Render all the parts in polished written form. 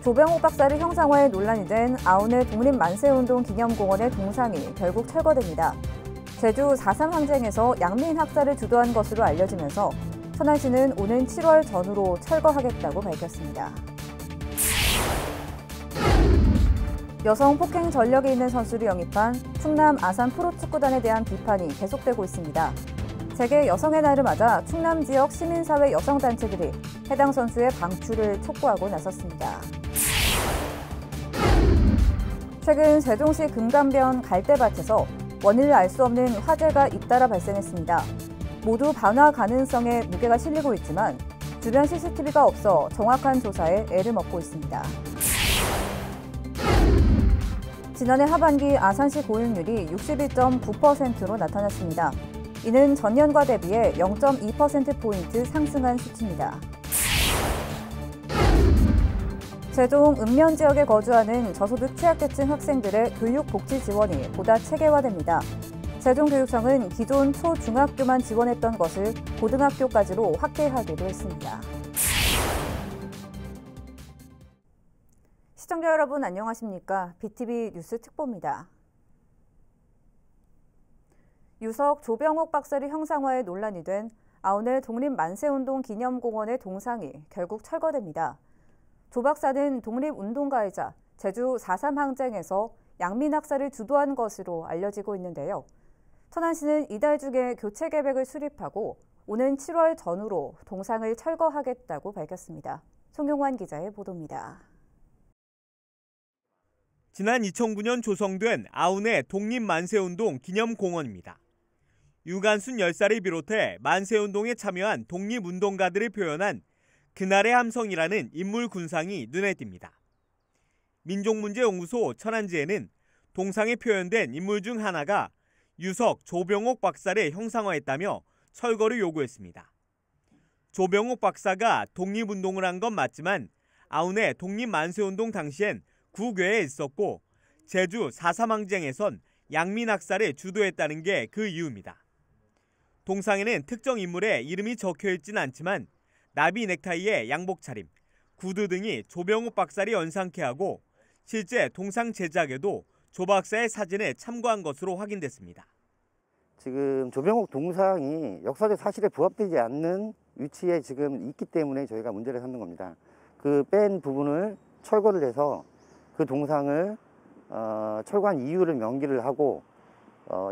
조병옥 박사를 형상화해 논란이 된 아우네 독립만세운동 기념공원의 동상이 결국 철거됩니다. 제주 4.3 항쟁에서 양민 학살을 주도한 것으로 알려지면서 천안시는 오는 7월 전후로 철거하겠다고 밝혔습니다. 여성 폭행 전력이 있는 선수를 영입한 충남 아산 프로축구단에 대한 비판이 계속되고 있습니다. 세계 여성의 날을 맞아 충남 지역 시민사회 여성단체들이 해당 선수의 방출을 촉구하고 나섰습니다. 최근 세종시 금강변 갈대밭에서 원인을 알 수 없는 화재가 잇따라 발생했습니다. 모두 반화 가능성에 무게가 실리고 있지만 주변 CCTV가 없어 정확한 조사에 애를 먹고 있습니다. 지난해 하반기 아산시 고용률이 61.9%로 나타났습니다. 이는 전년과 대비해 0.2%포인트 상승한 수치입니다. 세종 읍면 지역에 거주하는 저소득 취약계층 학생들의 교육 복지 지원이 보다 체계화됩니다. 세종교육청은 기존 초중학교만 지원했던 것을 고등학교까지로 확대하기도 했습니다. 시청자 여러분 안녕하십니까? BTV 뉴스 특보입니다. 유석 조병옥 박사를 형상화해 논란이 된 아우네 독립만세운동 기념공원의 동상이 결국 철거됩니다. 조 박사는 독립운동가이자 제주 4.3 항쟁에서 양민 학살을 주도한 것으로 알려지고 있는데요. 천안시는 이달 중에 교체 계획을 수립하고 오는 7월 전후로 동상을 철거하겠다고 밝혔습니다. 송용환 기자의 보도입니다. 지난 2009년 조성된 아우네 독립만세운동 기념공원입니다. 유관순 열사를 비롯해 만세운동에 참여한 독립운동가들을 표현한 그날의 함성이라는 인물 군상이 눈에 띕니다. 민족문제연구소 천안지에는 동상에 표현된 인물 중 하나가 유석 조병옥 박사를 형상화했다며 철거를 요구했습니다. 조병옥 박사가 독립운동을 한 건 맞지만 아우네 독립만세운동 당시엔 국외에 있었고 제주 4.3 항쟁에선 양민 학살을 주도했다는 게 그 이유입니다. 동상에는 특정 인물의 이름이 적혀있진 않지만 나비 넥타이에 양복 차림, 구두 등이 조병옥 박사를 연상케 하고 실제 동상 제작에도 조 박사의 사진을 참고한 것으로 확인됐습니다. 지금 조병옥 동상이 역사적 사실에 부합되지 않는 위치에 지금 있기 때문에 저희가 문제를 삼는 겁니다. 그 뺀 부분을 철거를 해서 그 동상을 철거한 이유를 명기를 하고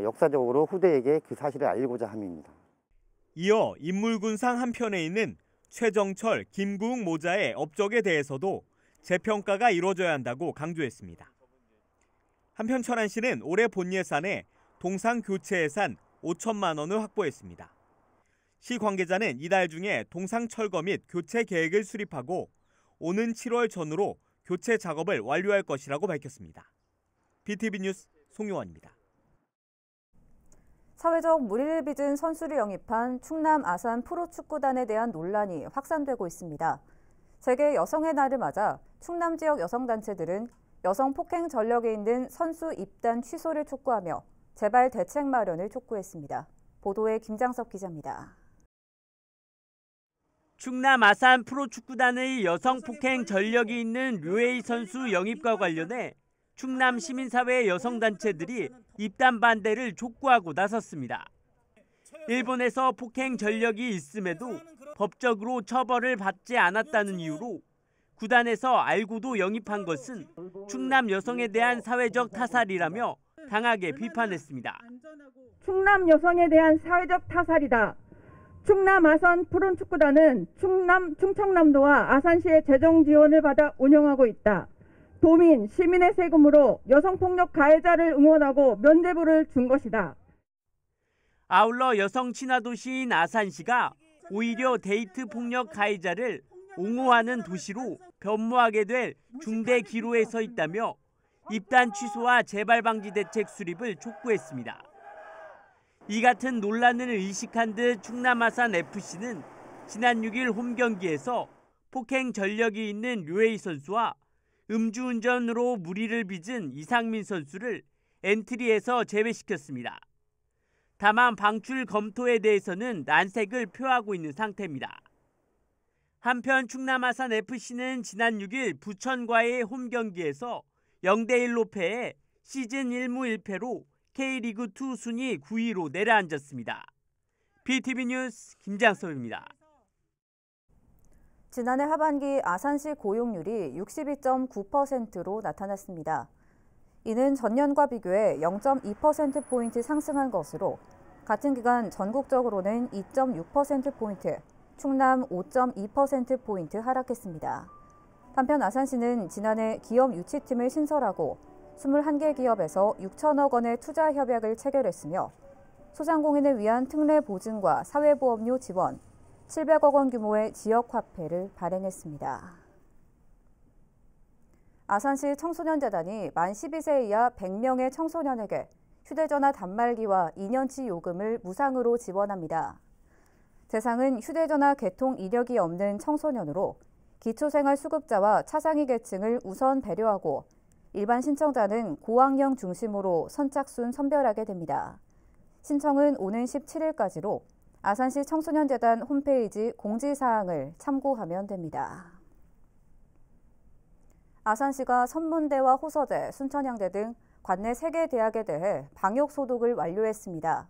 역사적으로 후대에게 그 사실을 알리고자 함입니다. 이어 인물군상 한편에 있는 최정철, 김구웅 모자의 업적에 대해서도 재평가가 이루어져야 한다고 강조했습니다. 한편 천안시는 올해 본 예산에 동상 교체 예산 5천만 원을 확보했습니다. 시 관계자는 이달 중에 동상 철거 및 교체 계획을 수립하고 오는 7월 전후로 교체 작업을 완료할 것이라고 밝혔습니다. BTV 뉴스 송용환입니다. 사회적 물의를 빚은 선수를 영입한 충남 아산 프로축구단에 대한 논란이 확산되고 있습니다. 세계 여성의 날을 맞아 충남 지역 여성단체들은 여성 폭행 전력에 있는 선수 입단 취소를 촉구하며 재발 대책 마련을 촉구했습니다. 보도에 김장섭 기자입니다. 충남 아산 프로축구단의 여성 폭행 전력이 있는 류에이 선수 영입과 관련해 충남 시민사회 여성단체들이 입단 반대를 촉구하고 나섰습니다. 일본에서 폭행 전력이 있음에도 법적으로 처벌을 받지 않았다는 이유로 구단에서 알고도 영입한 것은 충남 여성에 대한 사회적 타살이라며 강하게 비판했습니다. 충남 여성에 대한 사회적 타살이다. 충남 아산 프로축구단은 충청남도와 아산시의 재정 지원을 받아 운영하고 있다. 도민, 시민의 세금으로 여성폭력 가해자를 응원하고 면죄부를 준 것이다. 아울러 여성 친화 도시인 아산시가 오히려 데이트 폭력 가해자를 옹호하는 도시로 변모하게 될 중대 기로에 서 있다며 입단 취소와 재발 방지 대책 수립을 촉구했습니다. 이 같은 논란을 의식한 듯 충남 아산 FC는 지난 6일 홈 경기에서 폭행 전력이 있는 류에이 선수와 음주운전으로 물의를 빚은 이상민 선수를 엔트리에서 제외시켰습니다. 다만 방출 검토에 대해서는 난색을 표하고 있는 상태입니다. 한편 충남 아산 FC는 지난 6일 부천과의 홈 경기에서 0대1로 패해 시즌 1무 1패로 K리그2 순위 9위로 내려앉았습니다. BTV 뉴스 김장섭입니다. 지난해 하반기 아산시 고용률이 62.9%로 나타났습니다. 이는 전년과 비교해 0.2%포인트 상승한 것으로 같은 기간 전국적으로는 2.6%포인트, 충남 5.2%포인트 하락했습니다. 한편 아산시는 지난해 기업 유치팀을 신설하고 21개 기업에서 6천억 원의 투자 협약을 체결했으며 소상공인을 위한 특례 보증과 사회보험료 지원, 700억 원 규모의 지역화폐를 발행했습니다. 아산시 청소년재단이 만 12세 이하 100명의 청소년에게 휴대전화 단말기와 2년치 요금을 무상으로 지원합니다. 대상은 휴대전화 개통 이력이 없는 청소년으로 기초생활수급자와 차상위 계층을 우선 배려하고 일반 신청자는 고학령 중심으로 선착순 선별하게 됩니다. 신청은 오는 17일까지로 아산시 청소년재단 홈페이지 공지사항을 참고하면 됩니다. 아산시가 선문대와 호서대, 순천향대 등 관내 3개 대학에 대해 방역소독을 완료했습니다.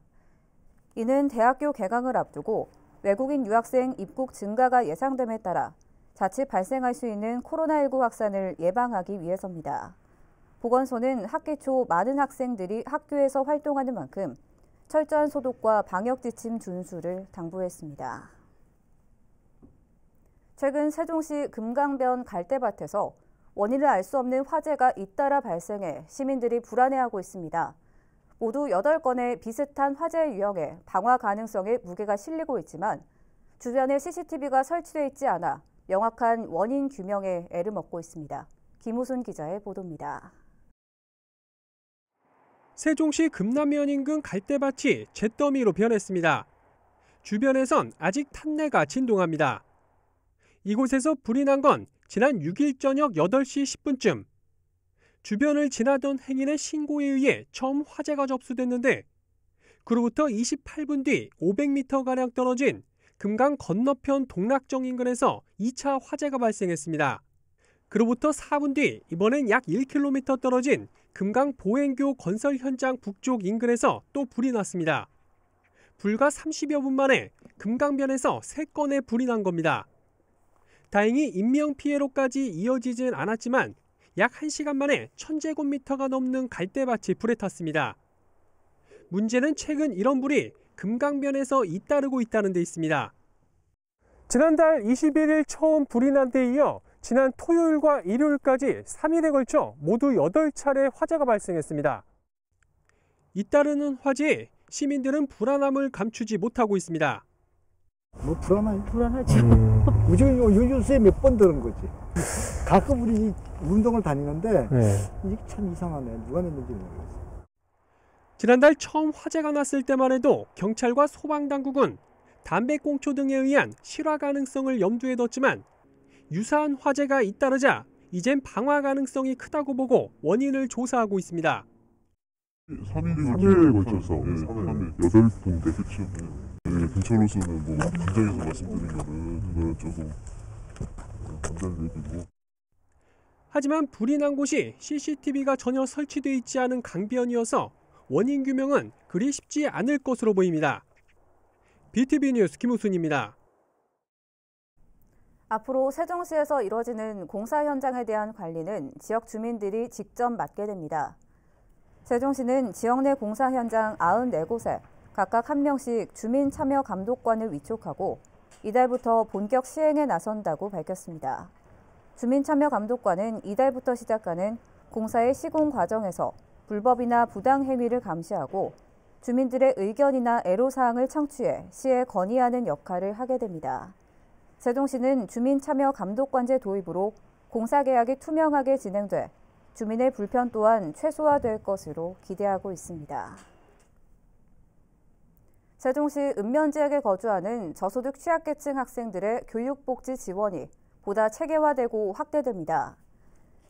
이는 대학교 개강을 앞두고 외국인 유학생 입국 증가가 예상됨에 따라 자칫 발생할 수 있는 코로나19 확산을 예방하기 위해서입니다. 보건소는 학기 초 많은 학생들이 학교에서 활동하는 만큼 철저한 소독과 방역 지침 준수를 당부했습니다. 최근 세종시 금강변 갈대밭에서 원인을 알 수 없는 화재가 잇따라 발생해 시민들이 불안해하고 있습니다. 모두 8건의 비슷한 화재 유형에 방화 가능성의 무게가 실리고 있지만 주변에 CCTV가 설치돼 있지 않아 명확한 원인 규명에 애를 먹고 있습니다. 김우순 기자의 보도입니다. 세종시 금남면 인근 갈대밭이 잿더미로 변했습니다. 주변에선 아직 탄내가 진동합니다. 이곳에서 불이 난 건 지난 6일 저녁 8시 10분쯤. 주변을 지나던 행인의 신고에 의해 처음 화재가 접수됐는데 그로부터 28분 뒤 500m가량 떨어진 금강 건너편 동락정 인근에서 2차 화재가 발생했습니다. 그로부터 4분 뒤 이번엔 약 1km 떨어진 금강 보행교 건설 현장 북쪽 인근에서 또 불이 났습니다. 불과 30여 분 만에 금강변에서 3건의 불이 난 겁니다. 다행히 인명피해로까지 이어지진 않았지만 약 1시간 만에 1000제곱미터가 넘는 갈대밭이 불에 탔습니다. 문제는 최근 이런 불이 금강변에서 잇따르고 있다는 데 있습니다. 지난달 21일 처음 불이 난 데 이어 지난 토요일과 일요일까지 3일에 걸쳐 모두 8차례 화재가 발생했습니다. 잇따르는 화재에 시민들은 불안함을 감추지 못하고 있습니다. 뭐 불안하지. 무조건 요새 몇 번 들은 거지. 가끔 우리 운동을 다니는데 이게 참 이상하네. 누가 냈는지 모르겠어. 지난달 처음 화재가 났을 때만 해도 경찰과 소방당국은 담배꽁초 등에 의한 실화 가능성을 염두에 뒀지만 유사한 화재가 잇따르자 이젠 방화 가능성이 크다고 보고 원인을 조사하고 있습니다. 3일에 걸쳐서 8군데 그렇죠. 경찰로서는 뭐 현장에서 말씀드린 거는 그거는 조금 안 되는 얘기고. 하지만 불이 난 곳이 CCTV가 전혀 설치돼 있지 않은 강변이어서 원인 규명은 그리 쉽지 않을 것으로 보입니다. BTV 뉴스 김우순입니다. 앞으로 세종시에서 이뤄지는 공사 현장에 대한 관리는 지역 주민들이 직접 맡게 됩니다. 세종시는 지역 내 공사 현장 94곳에 각각 1명씩 주민 참여 감독관을 위촉하고 이달부터 본격 시행에 나선다고 밝혔습니다. 주민 참여 감독관은 이달부터 시작하는 공사의 시공 과정에서 불법이나 부당 행위를 감시하고 주민들의 의견이나 애로사항을 청취해 시에 건의하는 역할을 하게 됩니다. 세종시는 주민 참여 감독관제 도입으로 공사 계약이 투명하게 진행돼 주민의 불편 또한 최소화될 것으로 기대하고 있습니다. 세종시 읍면지역에 거주하는 저소득 취약계층 학생들의 교육복지 지원이 보다 체계화되고 확대됩니다.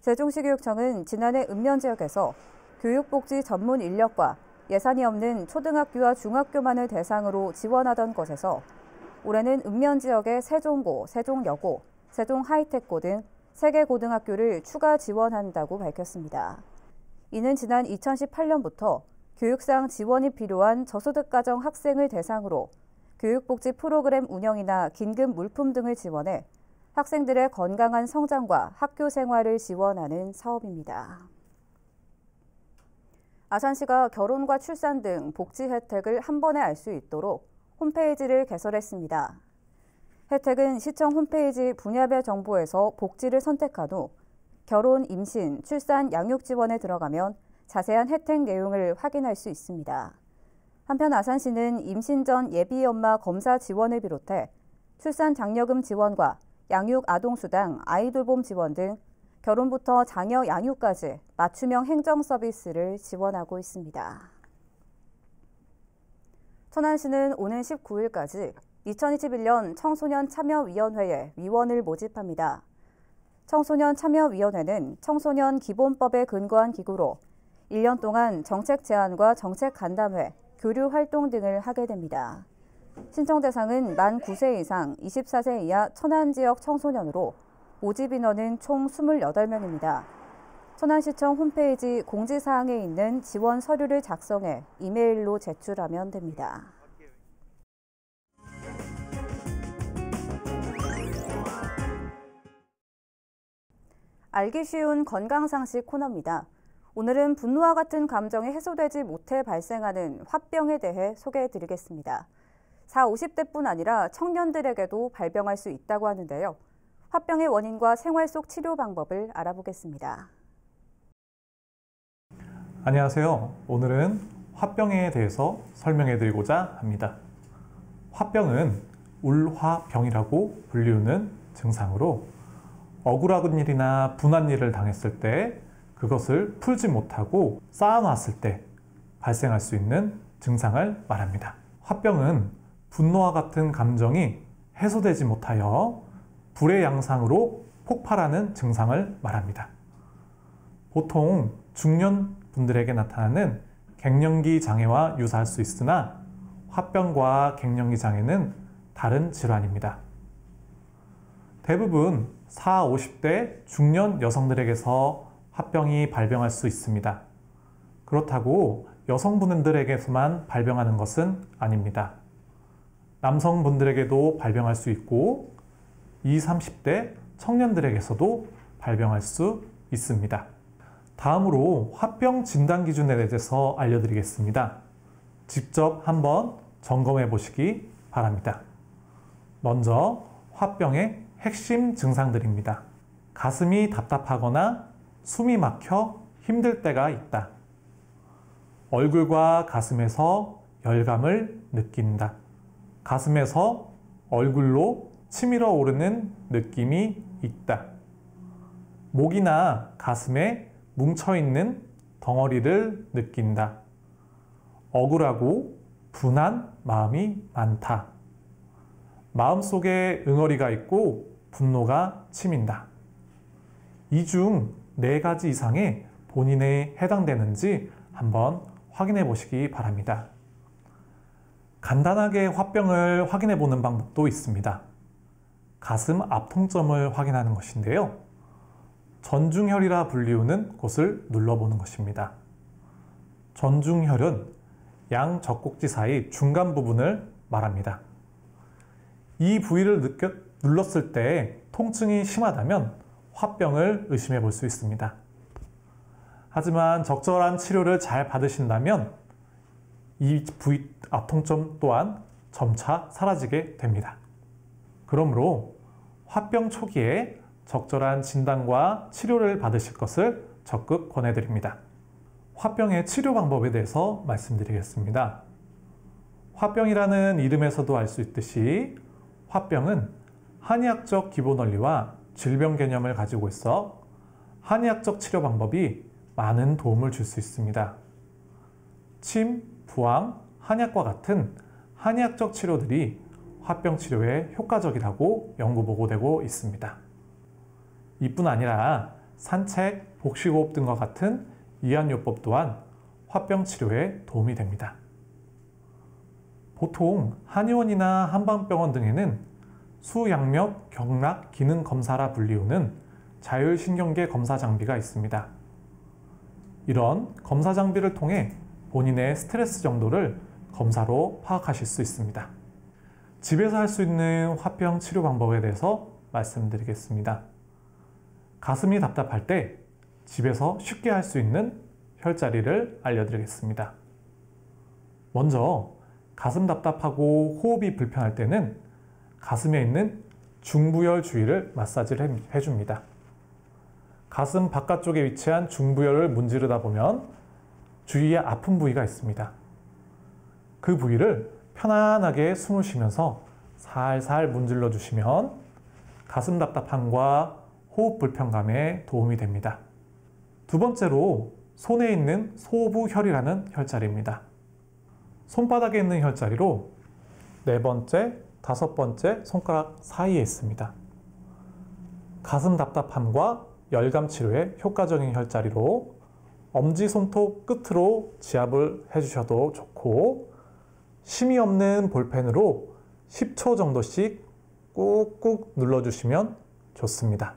세종시 교육청은 지난해 읍면지역에서 교육복지 전문 인력과 예산이 없는 초등학교와 중학교만을 대상으로 지원하던 것에서 올해는 읍면 지역의 세종고, 세종여고, 세종하이텍고 등 3개 고등학교를 추가 지원한다고 밝혔습니다. 이는 지난 2018년부터 교육상 지원이 필요한 저소득가정 학생을 대상으로 교육복지 프로그램 운영이나 긴급 물품 등을 지원해 학생들의 건강한 성장과 학교 생활을 지원하는 사업입니다. 아산시가 결혼과 출산 등 복지 혜택을 한 번에 알 수 있도록 홈페이지를 개설했습니다. 혜택은 시청 홈페이지 분야별 정보에서 복지를 선택한 후 결혼, 임신, 출산, 양육 지원에 들어가면 자세한 혜택 내용을 확인할 수 있습니다. 한편 아산시는 임신 전 예비 엄마 검사 지원을 비롯해 출산 장려금 지원과 양육 아동수당, 아이돌봄 지원 등 결혼부터 자녀 양육까지 맞춤형 행정 서비스를 지원하고 있습니다. 천안시는 오는 19일까지 2021년 청소년 참여위원회에 위원을 모집합니다. 청소년 참여위원회는 청소년 기본법에 근거한 기구로 1년 동안 정책 제안과 정책 간담회, 교류 활동 등을 하게 됩니다. 신청 대상은 만 9세 이상 24세 이하 천안 지역 청소년으로 모집 인원은 총 28명입니다. 천안시청 홈페이지 공지사항에 있는 지원 서류를 작성해 이메일로 제출하면 됩니다. 알기 쉬운 건강상식 코너입니다. 오늘은 분노와 같은 감정이 해소되지 못해 발생하는 화병에 대해 소개해드리겠습니다. 40, 50대뿐 아니라 청년들에게도 발병할 수 있다고 하는데요. 화병의 원인과 생활 속 치료 방법을 알아보겠습니다. 안녕하세요. 오늘은 화병에 대해서 설명해드리고자 합니다. 화병은 울화병이라고 불리우는 증상으로 억울한 일이나 분한 일을 당했을 때 그것을 풀지 못하고 쌓아놨을 때 발생할 수 있는 증상을 말합니다. 화병은 분노와 같은 감정이 해소되지 못하여 불의 양상으로 폭발하는 증상을 말합니다. 보통 중년 분들에게 나타나는 갱년기 장애와 유사할 수 있으나 화병과 갱년기 장애는 다른 질환입니다. 대부분 40, 50대 중년 여성들에게서 화병이 발병할 수 있습니다. 그렇다고 여성분들에게서만 발병하는 것은 아닙니다. 남성분들에게도 발병할 수 있고 20, 30대 청년들에게서도 발병할 수 있습니다. 다음으로 화병 진단 기준에 대해서 알려드리겠습니다. 직접 한번 점검해 보시기 바랍니다. 먼저 화병의 핵심 증상들입니다. 가슴이 답답하거나 숨이 막혀 힘들 때가 있다. 얼굴과 가슴에서 열감을 느낀다. 가슴에서 얼굴로 치밀어 오르는 느낌이 있다. 목이나 가슴에 뭉쳐있는 덩어리를 느낀다. 억울하고 분한 마음이 많다. 마음속에 응어리가 있고 분노가 치민다. 이 중 4가지 이상에 본인에 해당되는지 한번 확인해 보시기 바랍니다. 간단하게 화병을 확인해 보는 방법도 있습니다. 가슴 앞통점을 확인하는 것인데요. 전중혈이라 불리우는 곳을 눌러보는 것입니다. 전중혈은 양 젖꼭지 사이 중간 부분을 말합니다. 이 부위를 눌렀을 때 통증이 심하다면 화병을 의심해 볼 수 있습니다. 하지만 적절한 치료를 잘 받으신다면 이 부위 앞통점 또한 점차 사라지게 됩니다. 그러므로 화병 초기에 적절한 진단과 치료를 받으실 것을 적극 권해드립니다. 화병의 치료 방법에 대해서 말씀드리겠습니다. 화병이라는 이름에서도 알 수 있듯이 화병은 한의학적 기본 원리와 질병 개념을 가지고 있어 한의학적 치료 방법이 많은 도움을 줄 수 있습니다. 침, 부항, 한약과 같은 한의학적 치료들이 화병 치료에 효과적이라고 연구 보고되고 있습니다. 이뿐 아니라 산책, 복식호흡 등과 같은 이완요법 또한 화병 치료에 도움이 됩니다. 보통 한의원이나 한방병원 등에는 수양력 경락 기능 검사라 불리우는 자율신경계 검사 장비가 있습니다. 이런 검사 장비를 통해 본인의 스트레스 정도를 검사로 파악하실 수 있습니다. 집에서 할 수 있는 화병 치료 방법에 대해서 말씀드리겠습니다. 가슴이 답답할 때 집에서 쉽게 할 수 있는 혈자리를 알려드리겠습니다. 먼저 가슴 답답하고 호흡이 불편할 때는 가슴에 있는 중부열 주위를 마사지를 해줍니다. 가슴 바깥쪽에 위치한 중부열을 문지르다 보면 주위에 아픈 부위가 있습니다. 그 부위를 편안하게 숨을 쉬면서 살살 문질러 주시면 가슴 답답함과 호흡 불편감에 도움이 됩니다. 두 번째로 손에 있는 소부혈이라는 혈자리입니다. 손바닥에 있는 혈자리로 4번째, 5번째 손가락 사이에 있습니다. 가슴 답답함과 열감 치료에 효과적인 혈자리로 엄지손톱 끝으로 지압을 해주셔도 좋고, 심이 없는 볼펜으로 10초 정도씩 꾹꾹 눌러주시면 좋습니다.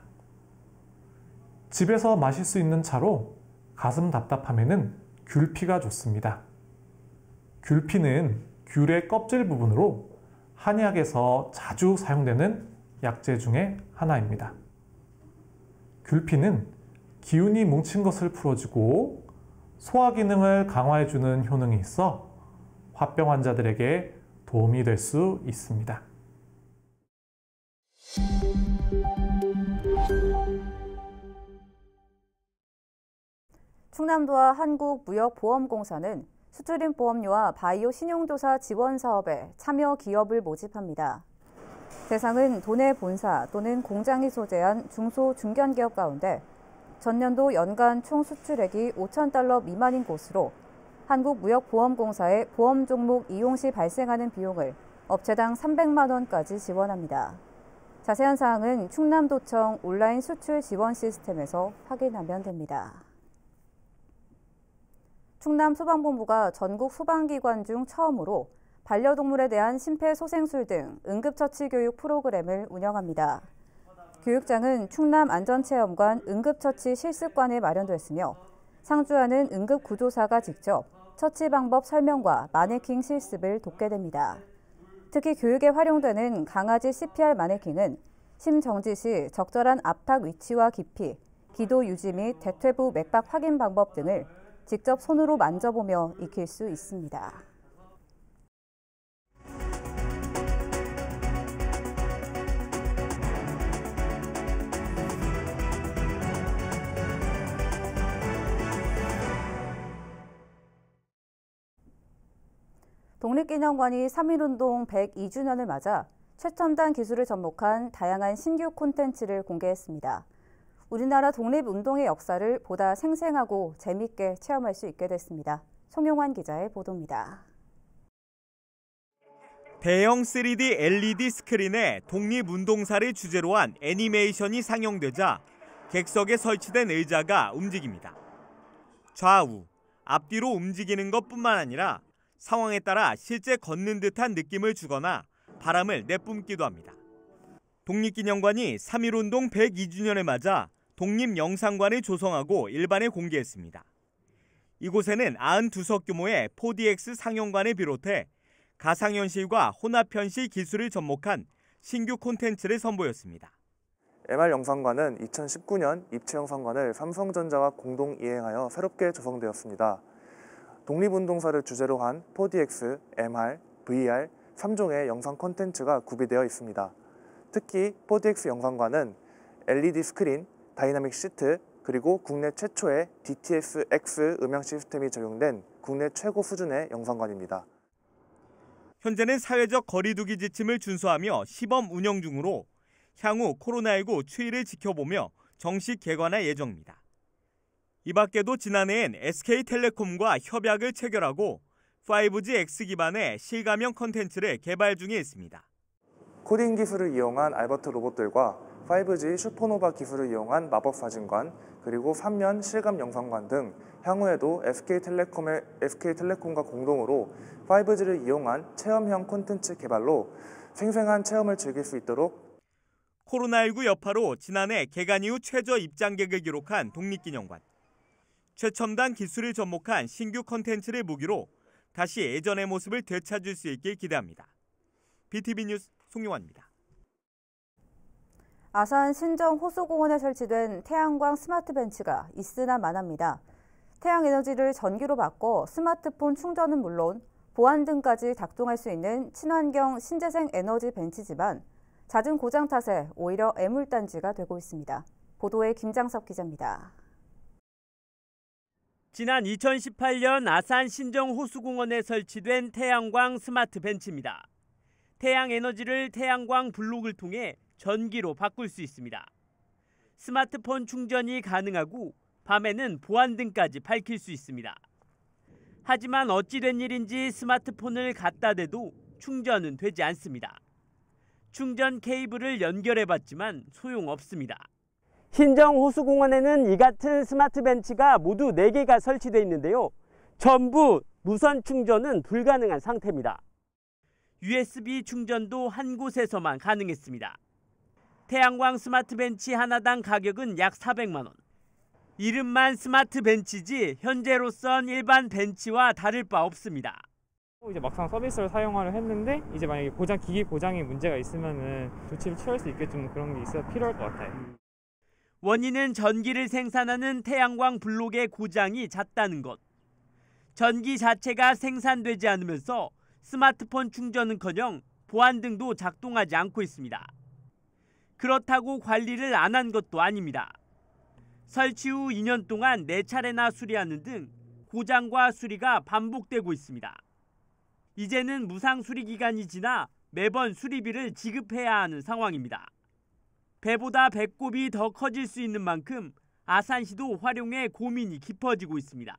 집에서 마실 수 있는 차로 가슴 답답함에는 귤피가 좋습니다. 귤피는 귤의 껍질 부분으로 한의학에서 자주 사용되는 약재 중에 하나입니다. 귤피는 기운이 뭉친 것을 풀어주고 소화 기능을 강화해주는 효능이 있어 화병 환자들에게 도움이 될 수 있습니다. 충남도와 한국무역보험공사는 수출입 보험료와 바이오 신용조사 지원 사업에 참여 기업을 모집합니다. 대상은 도내 본사 또는 공장이 소재한 중소 중견기업 가운데 전년도 연간 총 수출액이 $5,000 미만인 곳으로 한국무역보험공사의 보험 종목 이용 시 발생하는 비용을 업체당 300만 원까지 지원합니다. 자세한 사항은 충남도청 온라인 수출 지원 시스템에서 확인하면 됩니다. 충남소방본부가 전국 소방기관 중 처음으로 반려동물에 대한 심폐소생술 등 응급처치 교육 프로그램을 운영합니다. 교육장은 충남안전체험관 응급처치 실습관에 마련됐으며 상주하는 응급구조사가 직접 처치 방법 설명과 마네킹 실습을 돕게 됩니다. 특히 교육에 활용되는 강아지 CPR 마네킹은 심정지 시 적절한 압탁 위치와 깊이, 기도 유지 및 대퇴부 맥박 확인 방법 등을 직접 손으로 만져보며 익힐 수 있습니다. 독립기념관이 3.1운동 102주년을 맞아 최첨단 기술을 접목한 다양한 신규 콘텐츠를 공개했습니다. 우리나라 독립운동의 역사를 보다 생생하고 재미있게 체험할 수 있게 됐습니다. 송용환 기자의 보도입니다. 대형 3D LED 스크린에 독립운동사를 주제로 한 애니메이션이 상영되자 객석에 설치된 의자가 움직입니다. 좌우, 앞뒤로 움직이는 것뿐만 아니라 상황에 따라 실제 걷는 듯한 느낌을 주거나 바람을 내뿜기도 합니다. 독립기념관이 3.1운동 102주년을 맞아 독립영상관을 조성하고 일반에 공개했습니다. 이곳에는 92석 규모의 4DX 상영관을 비롯해 가상현실과 혼합현실 기술을 접목한 신규 콘텐츠를 선보였습니다. MR 영상관은 2019년 입체영상관을 삼성전자와 공동 이행하여 새롭게 조성되었습니다. 독립운동사를 주제로 한 4DX, MR, VR 3종의 영상 콘텐츠가 구비되어 있습니다. 특히 4DX 영상관은 LED 스크린, 다이나믹 시트, 그리고 국내 최초의 DTS-X 음향 시스템이 적용된 국내 최고 수준의 영상관입니다. 현재는 사회적 거리두기 지침을 준수하며 시범 운영 중으로 향후 코로나19 추이를 지켜보며 정식 개관할 예정입니다. 이 밖에도 지난해엔 SK텔레콤과 협약을 체결하고 5G X 기반의 실감형 콘텐츠를 개발 중에 있습니다. 코딩 기술을 이용한 알버트 로봇들과 5G 슈퍼노바 기술을 이용한 마법 사진관, 그리고 3면 실감 영상관 등 향후에도 SK텔레콤과 공동으로 5G를 이용한 체험형 콘텐츠 개발로 생생한 체험을 즐길 수 있도록 코로나19 여파로 지난해 개관 이후 최저 입장객을 기록한 독립기념관. 최첨단 기술을 접목한 신규 콘텐츠를 무기로 다시 예전의 모습을 되찾을 수 있길 기대합니다. BTV 뉴스 송용환입니다. 아산 신정 호수공원에 설치된 태양광 스마트 벤치가 있으나 마나입니다. 태양에너지를 전기로 바꿔 스마트폰 충전은 물론 보안 등까지 작동할 수 있는 친환경 신재생 에너지 벤치지만 잦은 고장 탓에 오히려 애물단지가 되고 있습니다. 보도에 김장섭 기자입니다. 지난 2018년 아산 신정호수공원에 설치된 태양광 스마트 벤치입니다. 태양 에너지를 태양광 블록을 통해 전기로 바꿀 수 있습니다. 스마트폰 충전이 가능하고 밤에는 보안 등까지 밝힐 수 있습니다. 하지만 어찌된 일인지 스마트폰을 갖다 대도 충전은 되지 않습니다. 충전 케이블을 연결해봤지만 소용없습니다. 신정호수공원에는 이 같은 스마트 벤치가 모두 4개가 설치되어 있는데요. 전부 무선 충전은 불가능한 상태입니다. USB 충전도 한 곳에서만 가능했습니다. 태양광 스마트 벤치 하나당 가격은 약 400만 원. 이름만 스마트 벤치지 현재로선 일반 벤치와 다를 바 없습니다. 이제 막상 서비스를 사용하려 했는데 이제 만약에 기기 고장이 문제가 있으면은 조치를 취할 수 있게끔 그런 게 있어야 필요할 것 같아요. 원인은 전기를 생산하는 태양광 블록의 고장이 잦다는 것. 전기 자체가 생산되지 않으면서 스마트폰 충전은커녕 보안 등도 작동하지 않고 있습니다. 그렇다고 관리를 안 한 것도 아닙니다. 설치 후 2년 동안 4차례나 수리하는 등 고장과 수리가 반복되고 있습니다. 이제는 무상 수리 기간이 지나 매번 수리비를 지급해야 하는 상황입니다. 배보다 배꼽이 더 커질 수 있는 만큼 아산시도 활용에 고민이 깊어지고 있습니다.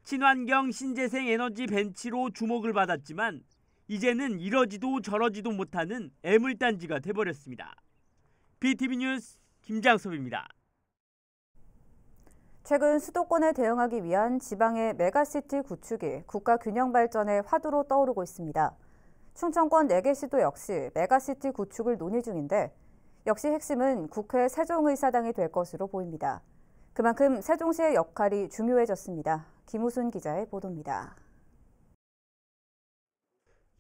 친환경 신재생 에너지 벤치로 주목을 받았지만 이제는 이러지도 저러지도 못하는 애물단지가 돼버렸습니다. BTV 뉴스 김장섭입니다. 최근 수도권에 대응하기 위한 지방의 메가시티 구축이 국가 균형 발전의 화두로 떠오르고 있습니다. 충청권 4개 시도 역시 메가시티 구축을 논의 중인데 역시 핵심은 국회 세종의사당이 될 것으로 보입니다. 그만큼 세종시의 역할이 중요해졌습니다. 김우순 기자의 보도입니다.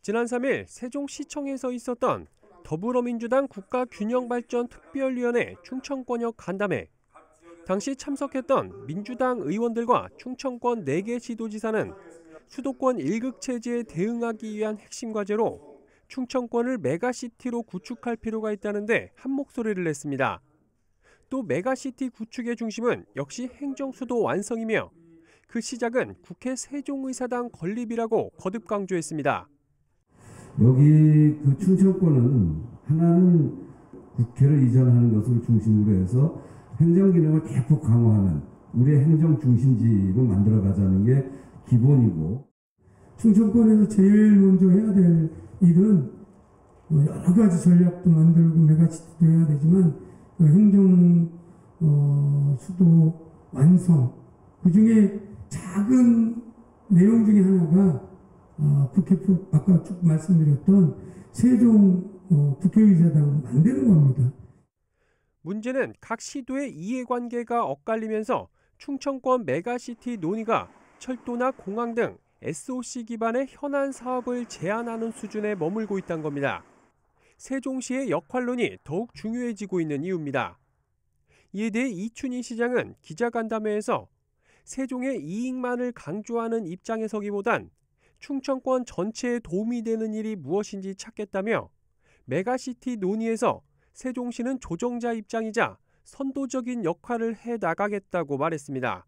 지난 3일 세종시청에서 있었던 더불어민주당 국가균형발전특별위원회 충청권역 간담회. 당시 참석했던 민주당 의원들과 충청권 4개 시도지사는 수도권 1극 체제에 대응하기 위한 핵심 과제로 충청권을 메가시티로 구축할 필요가 있다는데 한 목소리를 냈습니다. 또 메가시티 구축의 중심은 역시 행정수도 완성이며 그 시작은 국회 세종의사당 건립이라고 거듭 강조했습니다. 여기 그 충청권은 하나는 국회를 이전하는 것을 중심으로 해서 행정 기능을 대폭 강화하는 우리의 행정 중심지로 만들어가자는 게 기본이고, 충청권에서 제일 먼저 해야 될 일은 여러 가지 전략도 만들고 메가시티도 해야 되지만 행정 수도 완성, 그중에 작은 내용 중에 하나가 국회법 아까 쭉 말씀드렸던 세종 국회의사당 만드는 겁니다. 문제는 각 시도의 이해관계가 엇갈리면서 충청권 메가시티 논의가 철도나 공항 등 SOC 기반의 현안 사업을 제한하는 수준에 머물고 있다는 겁니다. 세종시의 역할론이 더욱 중요해지고 있는 이유입니다. 이에 대해 이춘희 시장은 기자간담회에서 세종의 이익만을 강조하는 입장에 서기보단 충청권 전체에 도움이 되는 일이 무엇인지 찾겠다며 메가시티 논의에서 세종시는 조정자 입장이자 선도적인 역할을 해나가겠다고 말했습니다.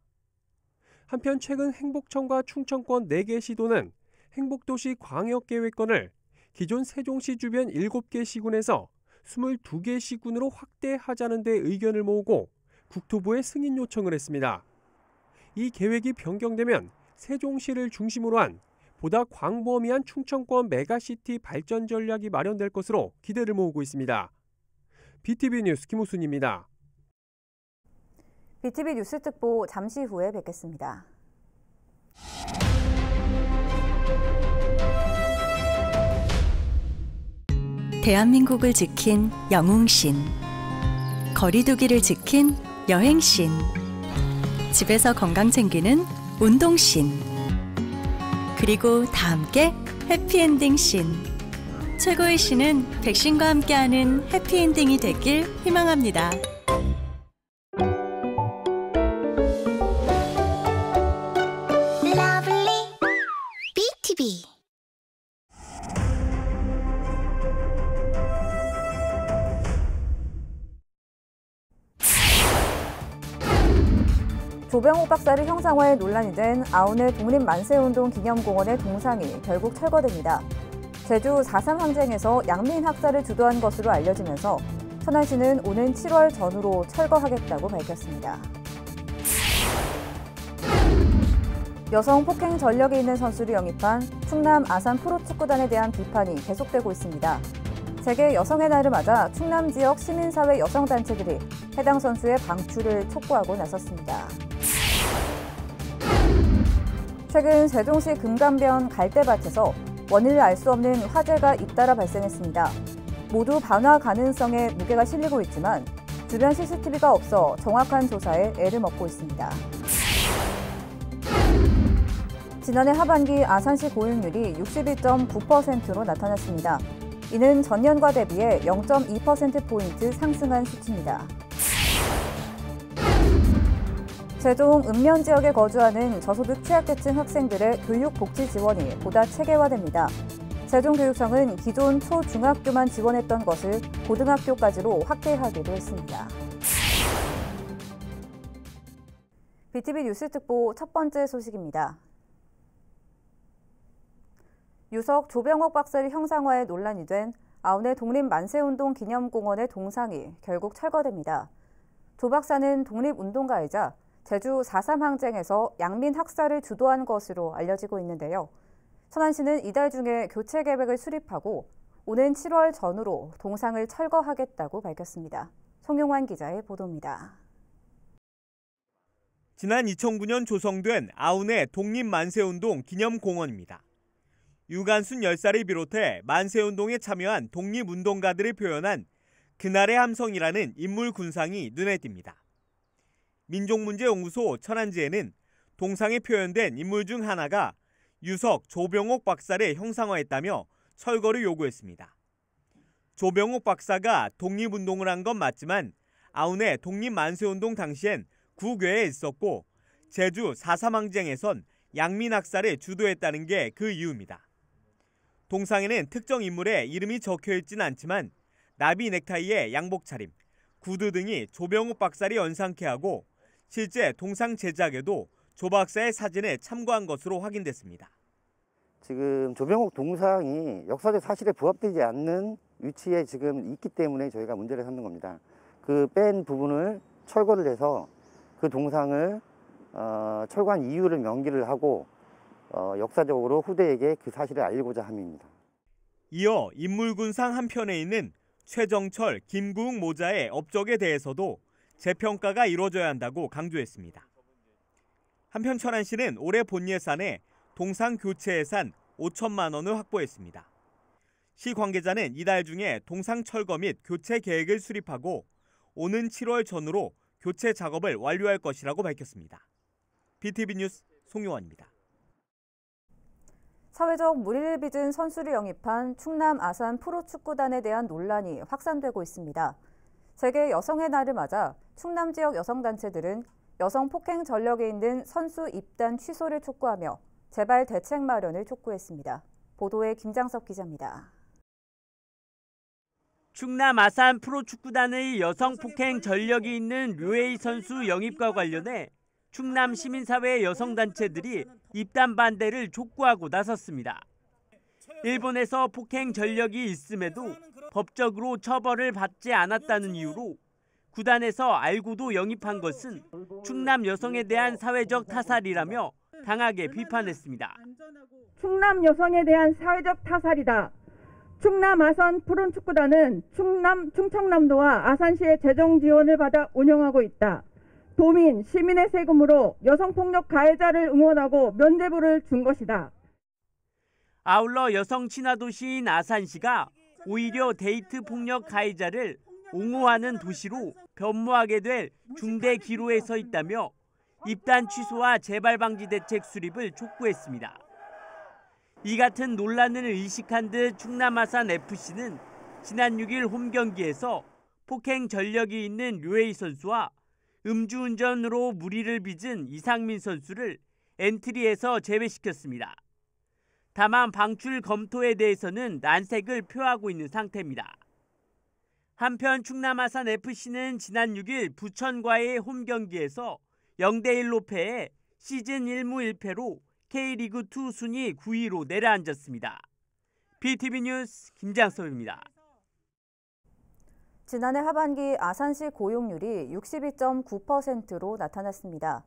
한편 최근 행복청과 충청권 4개 시도는 행복도시 광역계획권을 기존 세종시 주변 7개 시군에서 22개 시군으로 확대하자는 데 의견을 모으고 국토부에 승인 요청을 했습니다. 이 계획이 변경되면 세종시를 중심으로 한 보다 광범위한 충청권 메가시티 발전 전략이 마련될 것으로 기대를 모으고 있습니다. BTV 뉴스 김우순입니다. BTV 뉴스 특보 잠시 후에 뵙겠습니다. 대한민국을 지킨 영웅신, 거리두기를 지킨 여행신, 집에서 건강 챙기는 운동신, 그리고 다 함께 해피엔딩 신. 최고의 신은 백신과 함께하는 해피엔딩이 되길 희망합니다. BTV 조병옥 박사를 형상화해 논란이 된 아우네 독립만세운동 기념공원의 동상이 결국 철거됩니다. 제주 4.3 항쟁에서 양민 학살을 주도한 것으로 알려지면서 천안시는 오는 7월 전후로 철거하겠다고 밝혔습니다. 여성 폭행 전력이 있는 선수를 영입한 충남 아산 프로축구단에 대한 비판이 계속되고 있습니다. 세계 여성의 날을 맞아 충남 지역 시민사회 여성단체들이 해당 선수의 방출을 촉구하고 나섰습니다. 최근 세종시 금강변 갈대밭에서 원인을 알 수 없는 화재가 잇따라 발생했습니다. 모두 반화 가능성에 무게가 실리고 있지만 주변 CCTV가 없어 정확한 조사에 애를 먹고 있습니다. 지난해 하반기 아산시 고용률이 62.9%로 나타났습니다. 이는 전년과 대비해 0.2%포인트 상승한 수치입니다. 세종 읍면 지역에 거주하는 저소득 취약계층 학생들의 교육 복지 지원이 보다 체계화됩니다. 세종교육청은 기존 초중학교만 지원했던 것을 고등학교까지로 확대하기로 했습니다. BTV 뉴스 특보 첫 번째 소식입니다. 유석 조병옥 박사를 형상화해 논란이 된 아우네 독립만세운동 기념공원의 동상이 결국 철거됩니다. 조 박사는 독립운동가이자 제주 4.3 항쟁에서 양민 학살을 주도한 것으로 알려지고 있는데요. 천안시는 이달 중에 교체 계획을 수립하고 오는 7월 전후로 동상을 철거하겠다고 밝혔습니다. 송용환 기자의 보도입니다. 지난 2009년 조성된 아우네 독립만세운동 기념공원입니다. 유관순 열사를 비롯해 만세운동에 참여한 독립운동가들을 표현한 그날의 함성이라는 인물 군상이 눈에 띕니다. 민족문제연구소 천안지에는 동상에 표현된 인물 중 하나가 유석 조병옥 박사를 형상화했다며 철거를 요구했습니다. 조병옥 박사가 독립운동을 한 건 맞지만 아우네 독립만세운동 당시엔 국외에 있었고 제주 4.3 항쟁에선 양민 학살을 주도했다는 게 그 이유입니다. 동상에는 특정 인물의 이름이 적혀있진 않지만 나비 넥타이에 양복 차림, 구두 등이 조병옥 박사를 연상케 하고 실제 동상 제작에도 조 박사의 사진을 참고한 것으로 확인됐습니다. 지금 조병옥 동상이 역사적 사실에 부합되지 않는 위치에 지금 있기 때문에 저희가 문제를 삼는 겁니다. 그 뺀 부분을 철거를 해서 그 동상을 철거한 이유를 명기를 하고 역사적으로 후대에게 그 사실을 알리고자 함입니다. 이어 인물군상 한편에 있는 최정철, 김구웅 모자의 업적에 대해서도 재평가가 이루어져야 한다고 강조했습니다. 한편 천안시는 올해 본 예산에 동상 교체 예산 5천만 원을 확보했습니다. 시 관계자는 이달 중에 동상 철거 및 교체 계획을 수립하고 오는 7월 전후로 교체 작업을 완료할 것이라고 밝혔습니다. BTV 뉴스 송용환입니다. 사회적 물의를 빚은 선수를 영입한 충남 아산 프로축구단에 대한 논란이 확산되고 있습니다. 세계 여성의 날을 맞아 충남 지역 여성단체들은 여성 폭행 전력에 있는 선수 입단 취소를 촉구하며 재발 대책 마련을 촉구했습니다. 보도에 김장섭 기자입니다. 충남 아산 프로축구단의 여성 폭행 전력이 있는 류에이 선수 영입과 관련해 충남 시민사회 여성단체들이 입단 반대를 촉구하고 나섰습니다. 일본에서 폭행 전력이 있음에도 법적으로 처벌을 받지 않았다는 이유로 구단에서 알고도 영입한 것은 충남 여성에 대한 사회적 타살이라며 강하게 비판했습니다. 충남 여성에 대한 사회적 타살이다. 충남 아산 프로축구단은 충청남도와 아산시의 재정 지원을 받아 운영하고 있다. 도민, 시민의 세금으로 여성폭력 가해자를 응원하고 면죄부를 준 것이다. 아울러 여성 친화 도시인 아산시가 오히려 데이트 폭력 가해자를 옹호하는 도시로 변모하게 될 중대 기로에 서 있다며 입단 취소와 재발 방지 대책 수립을 촉구했습니다. 이 같은 논란을 의식한 듯 충남 아산 FC는 지난 6일 홈 경기에서 폭행 전력이 있는 류에이 선수와 음주운전으로 무리를 빚은 이상민 선수를 엔트리에서 제외시켰습니다. 다만 방출 검토에 대해서는 난색을 표하고 있는 상태입니다. 한편 충남 아산 FC는 지난 6일 부천과의 홈 경기에서 0대1로 패해 시즌 1무 1패로 K리그2 순위 9위로 내려앉았습니다. BTV 뉴스 김장섭입니다. 지난해 하반기 아산시 고용률이 62.9%로 나타났습니다.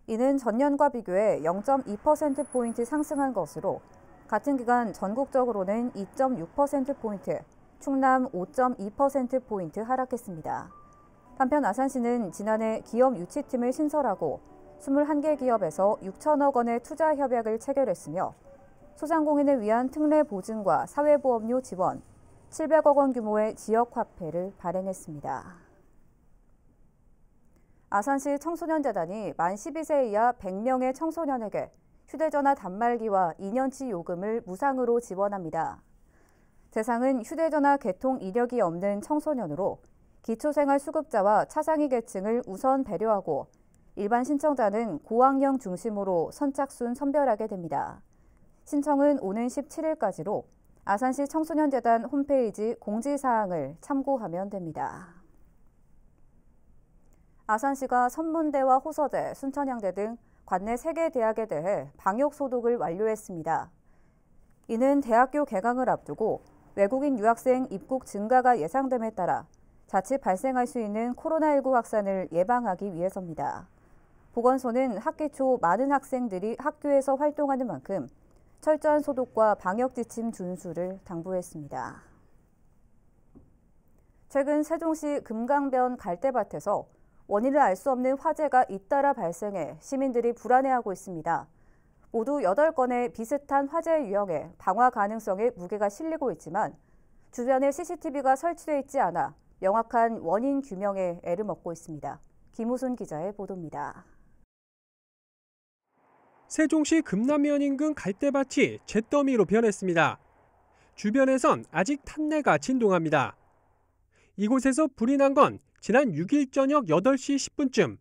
이는 전년과 비교해 0.2%포인트 상승한 것으로 같은 기간 전국적으로는 2.6%포인트, 충남 5.2%포인트 하락했습니다. 한편 아산시는 지난해 기업 유치팀을 신설하고 21개 기업에서 6천억 원의 투자 협약을 체결했으며 소상공인을 위한 특례 보증과 사회보험료 지원, 700억 원 규모의 지역화폐를 발행했습니다. 아산시 청소년재단이 만 12세 이하 100명의 청소년에게 휴대전화 단말기와 2년치 요금을 무상으로 지원합니다. 대상은 휴대전화 개통 이력이 없는 청소년으로 기초생활수급자와 차상위 계층을 우선 배려하고 일반 신청자는 고학령 중심으로 선착순 선별하게 됩니다. 신청은 오는 17일까지로 아산시 청소년재단 홈페이지 공지사항을 참고하면 됩니다. 아산시가 선문대와 호서대, 순천향대 등 관내 3개 대학에 대해 방역소독을 완료했습니다. 이는 대학교 개강을 앞두고 외국인 유학생 입국 증가가 예상됨에 따라 자칫 발생할 수 있는 코로나19 확산을 예방하기 위해서입니다. 보건소는 학기 초 많은 학생들이 학교에서 활동하는 만큼 철저한 소독과 방역 지침 준수를 당부했습니다. 최근 세종시 금강변 갈대밭에서 원인을 알 수 없는 화재가 잇따라 발생해 시민들이 불안해하고 있습니다. 모두 8건의 비슷한 화재 유형에 방화 가능성에 무게가 실리고 있지만 주변에 CCTV가 설치돼 있지 않아 명확한 원인 규명에 애를 먹고 있습니다. 김우순 기자의 보도입니다. 세종시 금남면 인근 갈대밭이 잿더미로 변했습니다. 주변에선 아직 탄내가 진동합니다. 이곳에서 불이 난 건 지난 6일 저녁 8시 10분쯤.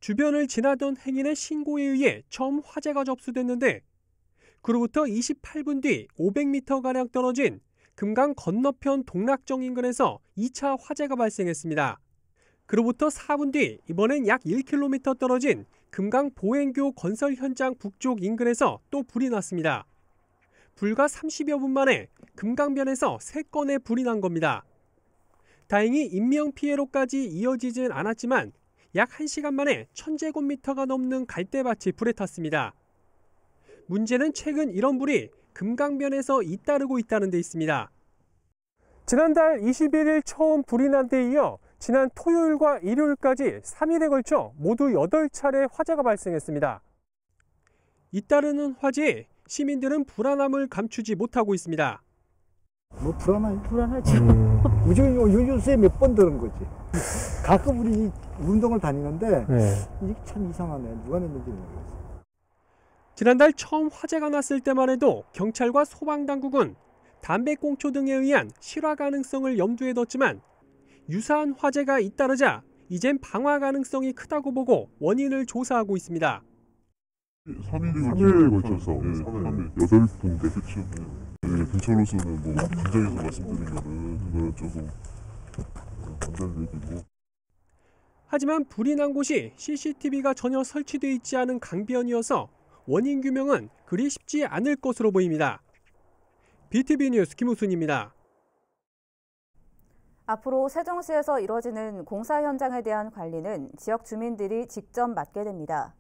주변을 지나던 행인의 신고에 의해 처음 화재가 접수됐는데 그로부터 28분 뒤 500m가량 떨어진 금강 건너편 동락정 인근에서 2차 화재가 발생했습니다. 그로부터 4분 뒤 이번엔 약 1km 떨어진 금강 보행교 건설 현장 북쪽 인근에서 또 불이 났습니다. 불과 30여 분 만에 금강변에서 3건의 불이 난 겁니다. 다행히 인명피해로까지 이어지진 않았지만 약 1시간 만에 1000제곱미터가 넘는 갈대밭이 불에 탔습니다. 문제는 최근 이런 불이 금강변에서 잇따르고 있다는 데 있습니다. 지난달 21일 처음 불이 난 데 이어 지난 토요일과 일요일까지 3일에 걸쳐 모두 8차례 화재가 발생했습니다. 잇따르는 화재에 시민들은 불안함을 감추지 못하고 있습니다. 뭐 불안하지. 무조건 요새 몇 번 들은 거지. 가끔 우리 운동을 다니는데 이게 참 이상하네. 누가 냈는지 모르겠어. 지난달 처음 화재가 났을 때만 해도 경찰과 소방당국은 담배꽁초 등에 의한 실화 가능성을 염두에 뒀지만 유사한 화재가 잇따르자 이젠 방화 가능성이 크다고 보고 원인을 조사하고 있습니다. 3일에 걸쳐서 8군데 그렇죠. 경찰로서는 뭐 긴장해서 말씀드리면은 그거는 조금 안 되는 얘기고. 하지만 불이 난 곳이 CCTV가 전혀 설치되어 있지 않은 강변이어서 원인 규명은 그리 쉽지 않을 것으로 보입니다. BTV 뉴스 김우순입니다. 앞으로 세종시에서 이뤄지는 공사 현장에 대한 관리는 지역 주민들이 직접 맡게 됩니다.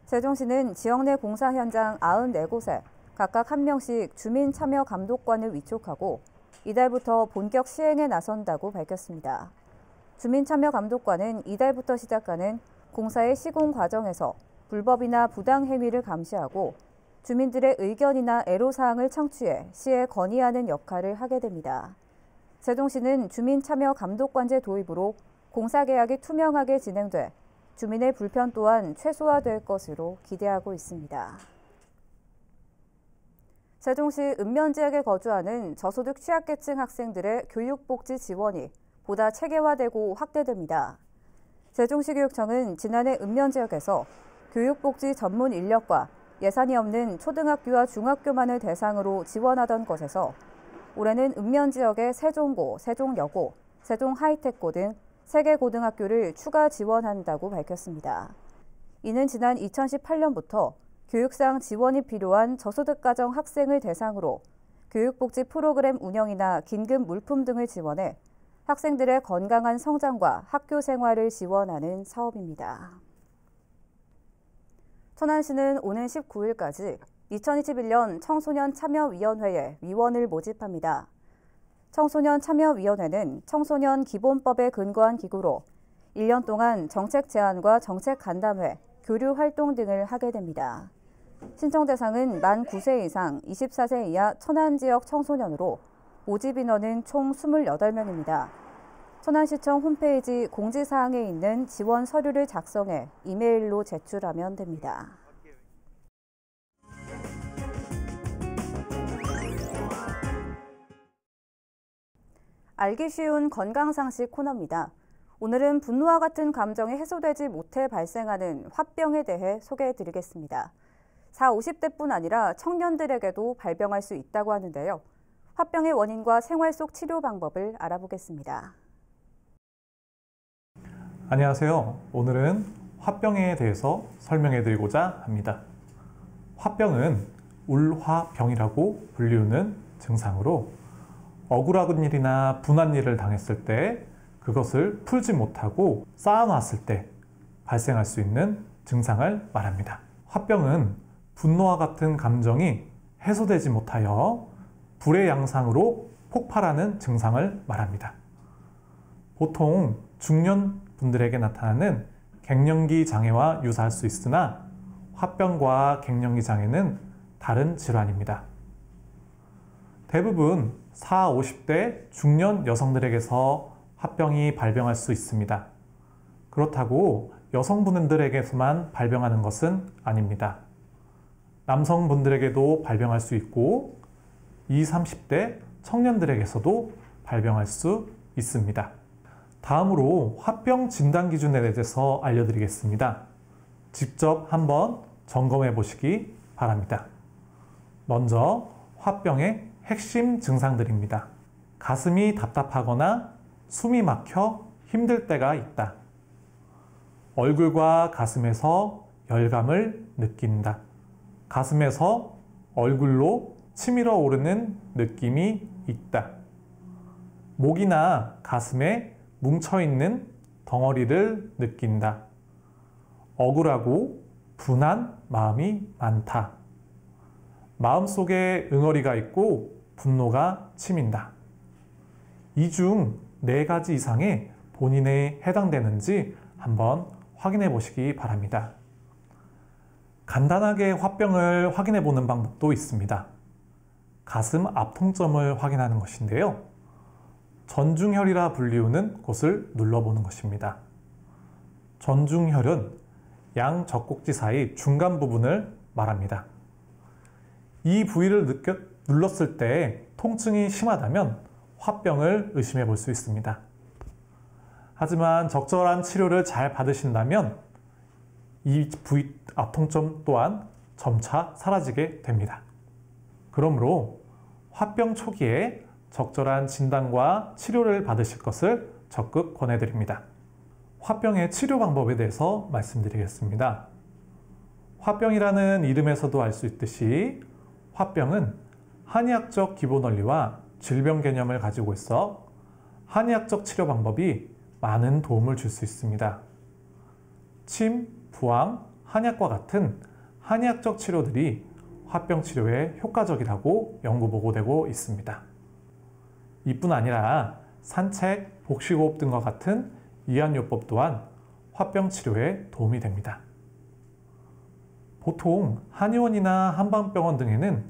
세종시는 지역 내 공사 현장 94곳에 각각 1명씩 주민 참여 감독관을 위촉하고 이달부터 본격 시행에 나선다고 밝혔습니다. 주민참여감독관은 이달부터 시작하는 공사의 시공 과정에서 불법이나 부당 행위를 감시하고 주민들의 의견이나 애로사항을 청취해 시에 건의하는 역할을 하게 됩니다. 세종시는 주민참여감독관제 도입으로 공사 계약이 투명하게 진행돼 주민의 불편 또한 최소화될 것으로 기대하고 있습니다. 세종시 읍면지역에 거주하는 저소득 취약계층 학생들의 교육복지 지원이 보다 체계화되고 확대됩니다. 세종시교육청은 지난해 읍면지역에서 교육복지 전문 인력과 예산이 없는 초등학교와 중학교만을 대상으로 지원하던 것에서 올해는 읍면지역의 세종고, 세종여고, 세종하이텍고 등 3개 고등학교를 추가 지원한다고 밝혔습니다. 이는 지난 2018년부터 교육상 지원이 필요한 저소득가정 학생을 대상으로 교육복지 프로그램 운영이나 긴급 물품 등을 지원해 학생들의 건강한 성장과 학교 생활을 지원하는 사업입니다. 천안시는 오는 19일까지 2021년 청소년 참여위원회에 위원을 모집합니다. 청소년 참여위원회는 청소년 기본법에 근거한 기구로 1년 동안 정책 제안과 정책 간담회, 교류 활동 등을 하게 됩니다. 신청 대상은 만 9세 이상 24세 이하 천안 지역 청소년으로 모집 인원은 총 28명입니다. 천안시청 홈페이지 공지사항에 있는 지원 서류를 작성해 이메일로 제출하면 됩니다. 알기 쉬운 건강상식 코너입니다. 오늘은 분노와 같은 감정이 해소되지 못해 발생하는 화병에 대해 소개해드리겠습니다. 40, 50대뿐 아니라 청년들에게도 발병할 수 있다고 하는데요. 화병의 원인과 생활 속 치료 방법을 알아보겠습니다. 안녕하세요. 오늘은 화병에 대해서 설명해드리고자 합니다. 화병은 울화병이라고 불리우는 증상으로 억울한 일이나 분한 일을 당했을 때 그것을 풀지 못하고 쌓아놨을 때 발생할 수 있는 증상을 말합니다. 화병은 분노와 같은 감정이 해소되지 못하여 불의 양상으로 폭발하는 증상을 말합니다. 보통 중년 분들에게 나타나는 갱년기 장애와 유사할 수 있으나 화병과 갱년기 장애는 다른 질환입니다. 대부분 40, 50대 중년 여성들에게서 화병이 발병할 수 있습니다. 그렇다고 여성분들에게서만 발병하는 것은 아닙니다. 남성분들에게도 발병할 수 있고 20, 30대 청년들에게서도 발병할 수 있습니다. 다음으로 화병 진단 기준에 대해서 알려드리겠습니다. 직접 한번 점검해 보시기 바랍니다. 먼저 화병의 핵심 증상들입니다. 가슴이 답답하거나 숨이 막혀 힘들 때가 있다. 얼굴과 가슴에서 열감을 느낀다. 가슴에서 얼굴로 치밀어 오르는 느낌이 있다. 목이나 가슴에 뭉쳐있는 덩어리를 느낀다. 억울하고 분한 마음이 많다. 마음속에 응어리가 있고 분노가 치민다. 이 중 4가지 이상에 본인에 해당되는지 한번 확인해 보시기 바랍니다. 간단하게 화병을 확인해 보는 방법도 있습니다. 가슴 앞통점을 확인하는 것인데요. 전중혈이라 불리우는 곳을 눌러보는 것입니다. 전중혈은 양 젖꼭지 사이 중간 부분을 말합니다. 이 부위를 눌렀을 때 통증이 심하다면 화병을 의심해 볼 수 있습니다. 하지만 적절한 치료를 잘 받으신다면 이 부위 앞통점 또한 점차 사라지게 됩니다. 그러므로 화병 초기에 적절한 진단과 치료를 받으실 것을 적극 권해드립니다. 화병의 치료 방법에 대해서 말씀드리겠습니다. 화병이라는 이름에서도 알 수 있듯이 화병은 한의학적 기본 원리와 질병 개념을 가지고 있어 한의학적 치료 방법이 많은 도움을 줄 수 있습니다. 침, 부항, 한약과 같은 한의학적 치료들이 화병 치료에 효과적이라고 연구 보고되고 있습니다. 이뿐 아니라 산책, 복식호흡 등과 같은 이한요법 또한 화병 치료에 도움이 됩니다. 보통 한의원이나 한방병원 등에는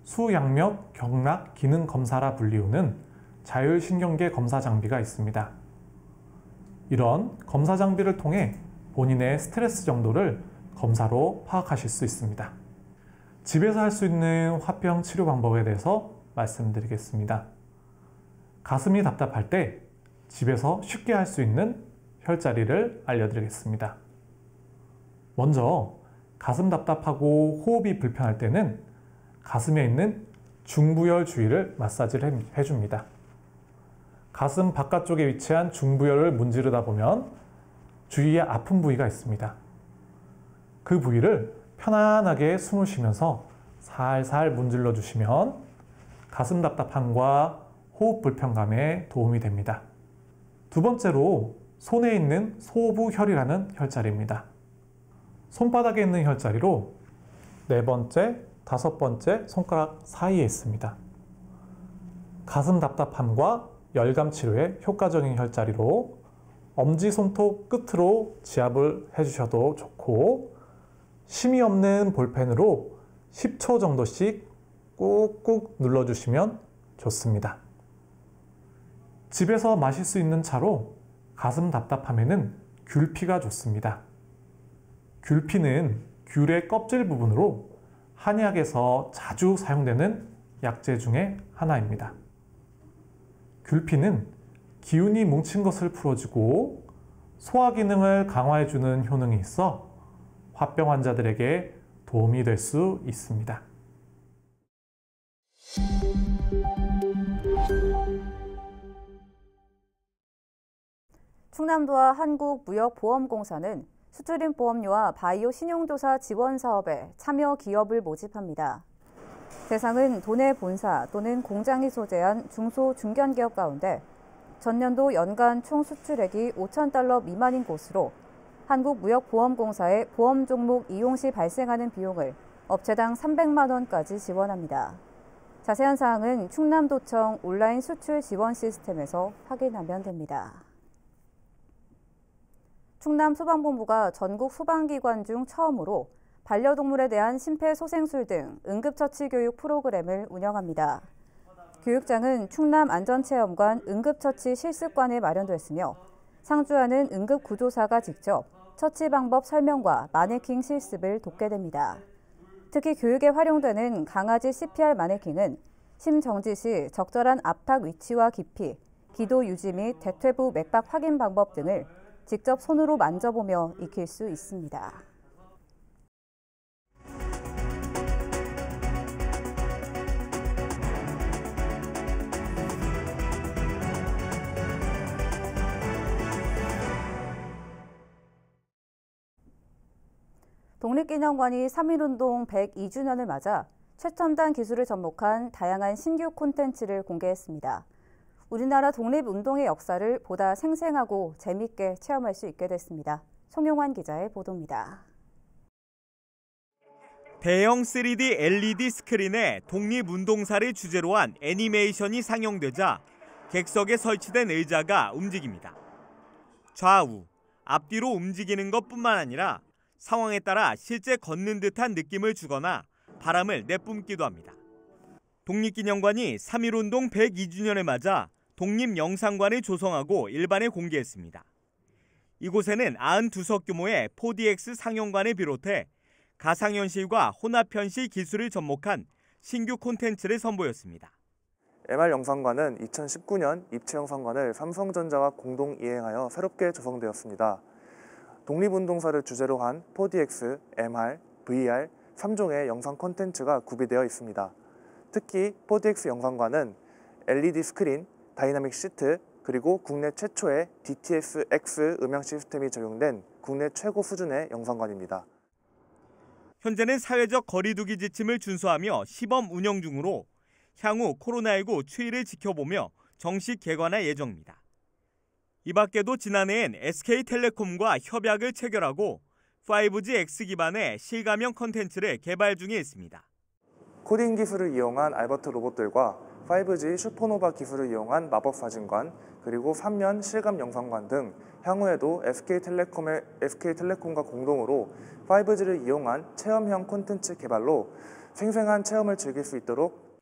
수양력 경락 기능 검사라 불리우는 자율신경계 검사 장비가 있습니다. 이런 검사 장비를 통해 본인의 스트레스 정도를 검사로 파악하실 수 있습니다. 집에서 할 수 있는 화병 치료 방법에 대해서 말씀드리겠습니다. 가슴이 답답할 때 집에서 쉽게 할 수 있는 혈자리를 알려드리겠습니다. 먼저 가슴 답답하고 호흡이 불편할 때는 가슴에 있는 중부열 주위를 마사지를 해줍니다. 가슴 바깥쪽에 위치한 중부열을 문지르다 보면 주위에 아픈 부위가 있습니다. 그 부위를 편안하게 숨을 쉬면서 살살 문질러 주시면 가슴 답답함과 호흡 불편감에 도움이 됩니다. 두 번째로 손에 있는 소부혈이라는 혈자리입니다. 손바닥에 있는 혈자리로 4번째, 5번째 손가락 사이에 있습니다. 가슴 답답함과 열감 치료에 효과적인 혈자리로 엄지손톱 끝으로 지압을 해주셔도 좋고 심이 없는 볼펜으로 10초 정도씩 꾹꾹 눌러주시면 좋습니다. 집에서 마실 수 있는 차로 가슴 답답함에는 귤피가 좋습니다. 귤피는 귤의 껍질 부분으로 한의학에서 자주 사용되는 약재 중에 하나입니다. 귤피는 기운이 뭉친 것을 풀어주고 소화 기능을 강화해주는 효능이 있어 화병 환자들에게 도움이 될 수 있습니다. 충남도와 한국무역보험공사는 수출입 보험료와 바이오 신용조사 지원 사업에 참여 기업을 모집합니다. 대상은 도내 본사 또는 공장이 소재한 중소 중견기업 가운데 전년도 연간 총 수출액이 $5,000 미만인 곳으로 한국무역보험공사의 보험 종목 이용 시 발생하는 비용을 업체당 300만 원까지 지원합니다. 자세한 사항은 충남도청 온라인 수출 지원 시스템에서 확인하면 됩니다. 충남소방본부가 전국 소방기관 중 처음으로 반려동물에 대한 심폐소생술 등 응급처치 교육 프로그램을 운영합니다. 교육장은 충남안전체험관 응급처치 실습관에 마련됐으며 상주하는 응급구조사가 직접 처치 방법 설명과 마네킹 실습을 돕게 됩니다. 특히 교육에 활용되는 강아지 CPR 마네킹은 심정지 시 적절한 압박 위치와 깊이, 기도 유지 및 대퇴부 맥박 확인 방법 등을 직접 손으로 만져보며 익힐 수 있습니다. 독립기념관이 3.1운동 102주년을 맞아 최첨단 기술을 접목한 다양한 신규 콘텐츠를 공개했습니다. 우리나라 독립운동의 역사를 보다 생생하고 재미있게 체험할 수 있게 됐습니다. 송용환 기자의 보도입니다. 대형 3D LED 스크린에 독립운동사를 주제로 한 애니메이션이 상영되자 객석에 설치된 의자가 움직입니다. 좌우, 앞뒤로 움직이는 것뿐만 아니라 상황에 따라 실제 걷는 듯한 느낌을 주거나 바람을 내뿜기도 합니다. 독립기념관이 3.1운동 102주년을 맞아 독립영상관을 조성하고 일반에 공개했습니다. 이곳에는 92석 규모의 4DX 상영관을 비롯해 가상현실과 혼합현실 기술을 접목한 신규 콘텐츠를 선보였습니다. MR 영상관은 2019년 입체 영상관을 삼성전자와 공동 이행하여 새롭게 조성되었습니다. 독립운동사를 주제로 한 4DX, MR, VR 3종의 영상 콘텐츠가 구비되어 있습니다. 특히 4DX 영상관은 LED 스크린, 다이나믹 시트, 그리고 국내 최초의 DTS-X 음향 시스템이 적용된 국내 최고 수준의 영상관입니다. 현재는 사회적 거리두기 지침을 준수하며 시범 운영 중으로 향후 코로나19 추이를 지켜보며 정식 개관할 예정입니다. 이 밖에도 지난해엔 SK텔레콤과 협약을 체결하고 5G X 기반의 실감형 콘텐츠를 개발 중에 있습니다. 코딩 기술을 이용한 알버트 로봇들과 5G 슈퍼노바 기술을 이용한 마법 사진관, 그리고 3면 실감 영상관 등 향후에도 SK텔레콤과 공동으로 5G를 이용한 체험형 콘텐츠 개발로 생생한 체험을 즐길 수 있도록.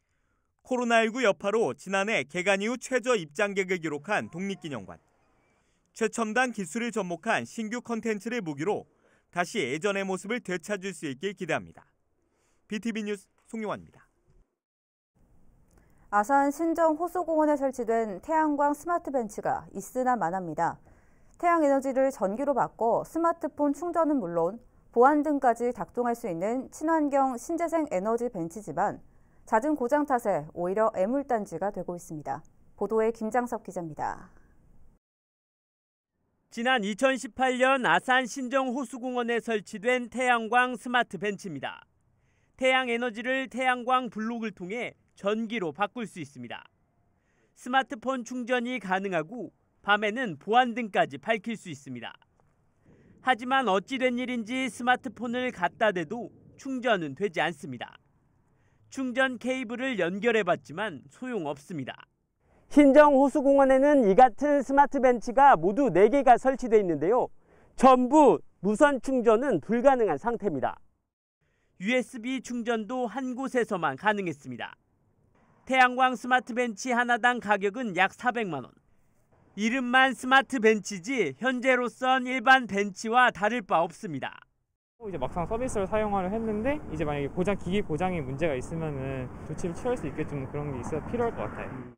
코로나19 여파로 지난해 개관 이후 최저 입장객을 기록한 독립기념관. 최첨단 기술을 접목한 신규 콘텐츠를 무기로 다시 예전의 모습을 되찾을 수 있길 기대합니다. BTV 뉴스 송용환입니다. 아산 신정 호수공원에 설치된 태양광 스마트 벤치가 있으나 마나입니다. 태양에너지를 전기로 바꿔 스마트폰 충전은 물론 보안 등까지 작동할 수 있는 친환경 신재생 에너지 벤치지만 잦은 고장 탓에 오히려 애물단지가 되고 있습니다. 보도에 김장섭 기자입니다. 지난 2018년 아산 신정 호수공원에 설치된 태양광 스마트 벤치입니다. 태양 에너지를 태양광 블록을 통해 전기로 바꿀 수 있습니다. 스마트폰 충전이 가능하고 밤에는 보안 등까지 밝힐 수 있습니다. 하지만 어찌된 일인지 스마트폰을 갖다 대도 충전은 되지 않습니다. 충전 케이블을 연결해봤지만 소용없습니다. 신정 호수공원에는 이 같은 스마트 벤치가 모두 4개가 설치되어 있는데요. 전부 무선 충전은 불가능한 상태입니다. USB 충전도 한 곳에서만 가능했습니다. 태양광 스마트 벤치 하나당 가격은 약 400만 원. 이름만 스마트 벤치지 현재로선 일반 벤치와 다를 바 없습니다. 이제 막상 서비스를 사용하려 했는데 이제 만약에 기기 고장에 문제가 있으면은 조치를 취할 수 있게 좀 그런 게 있어야 필요할 것 같아요.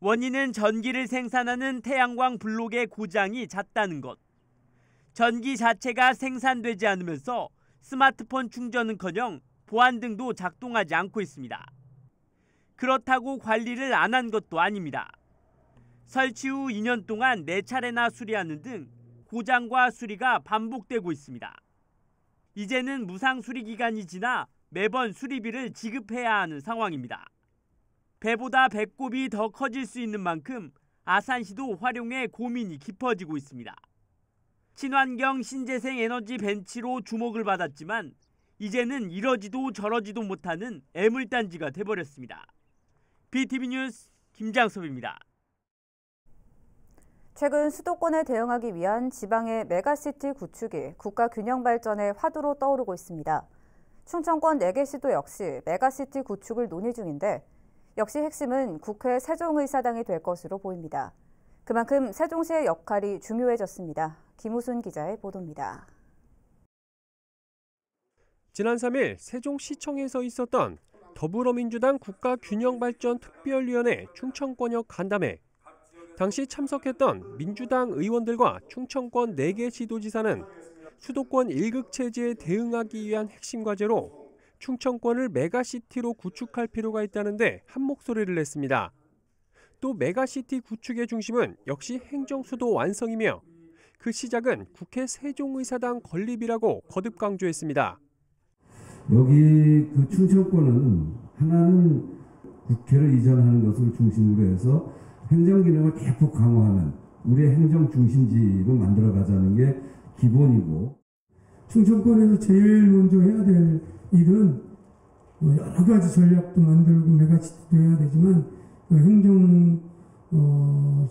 원인은 전기를 생산하는 태양광 블록의 고장이 잦다는 것. 전기 자체가 생산되지 않으면서 스마트폰 충전은커녕 보안 등도 작동하지 않고 있습니다. 그렇다고 관리를 안 한 것도 아닙니다. 설치 후 2년 동안 4차례나 수리하는 등 고장과 수리가 반복되고 있습니다. 이제는 무상 수리 기간이 지나 매번 수리비를 지급해야 하는 상황입니다. 배보다 배꼽이 더 커질 수 있는 만큼 아산시도 활용에 고민이 깊어지고 있습니다. 친환경 신재생 에너지 벤치로 주목을 받았지만 이제는 이러지도 저러지도 못하는 애물단지가 돼버렸습니다. BTV 뉴스 김장섭입니다. 최근 수도권에 대응하기 위한 지방의 메가시티 구축이 국가 균형 발전의 화두로 떠오르고 있습니다. 충청권 4개 시도 역시 메가시티 구축을 논의 중인데 역시 핵심은 국회 세종의사당이 될 것으로 보입니다. 그만큼 세종시의 역할이 중요해졌습니다. 김우순 기자의 보도입니다. 지난 3일 세종시청에서 있었던 더불어민주당 국가균형발전특별위원회 충청권역 간담회. 당시 참석했던 민주당 의원들과 충청권 4개 시도지사는 수도권 1극 체제에 대응하기 위한 핵심 과제로 충청권을 메가시티로 구축할 필요가 있다는데 한 목소리를 냈습니다. 또 메가시티 구축의 중심은 역시 행정수도 완성이며 그 시작은 국회 세종의사당 건립이라고 거듭 강조했습니다. 여기 그 충청권은 하나는 국회를 이전하는 것을 중심으로 해서 행정 기능을 대폭 강화하는 우리의 행정 중심지로 만들어가자는 게 기본이고, 충청권에서 제일 먼저 해야 될 일은 여러 가지 전략도 만들고 메가시티도 해야 되지만 행정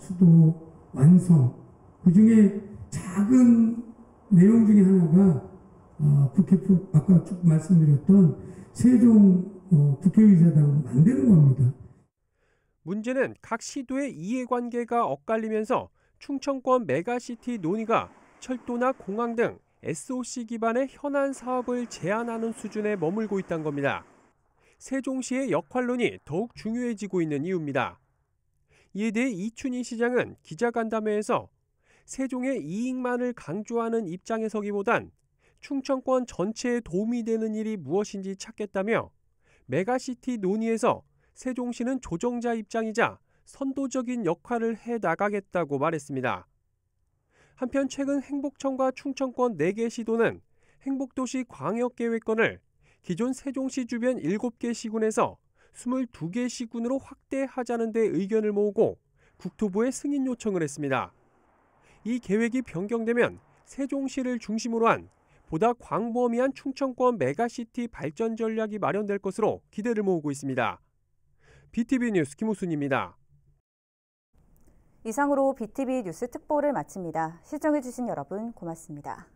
수도 완성, 그중에 작은 내용 중에 하나가 국회 아까 쭉 말씀드렸던 세종 국회의사당 만드는 겁니다. 문제는 각 시도의 이해관계가 엇갈리면서 충청권 메가시티 논의가 철도나 공항 등 SOC 기반의 현안 사업을 제한하는 수준에 머물고 있다는 겁니다. 세종시의 역할론이 더욱 중요해지고 있는 이유입니다. 이에 대해 이춘희 시장은 기자간담회에서 세종의 이익만을 강조하는 입장에 서기보단 충청권 전체에 도움이 되는 일이 무엇인지 찾겠다며 메가시티 논의에서 세종시는 조정자 입장이자 선도적인 역할을 해나가겠다고 말했습니다. 한편 최근 행복청과 충청권 4개 시도는 행복도시 광역계획권을 기존 세종시 주변 7개 시군에서 22개 시군으로 확대하자는 데 의견을 모으고 국토부에 승인 요청을 했습니다. 이 계획이 변경되면 세종시를 중심으로 한 보다 광범위한 충청권 메가시티 발전 전략이 마련될 것으로 기대를 모으고 있습니다. BTV 뉴스 김우순입니다. 이상으로 BTV 뉴스 특보를 마칩니다. 시청해주신 여러분 고맙습니다.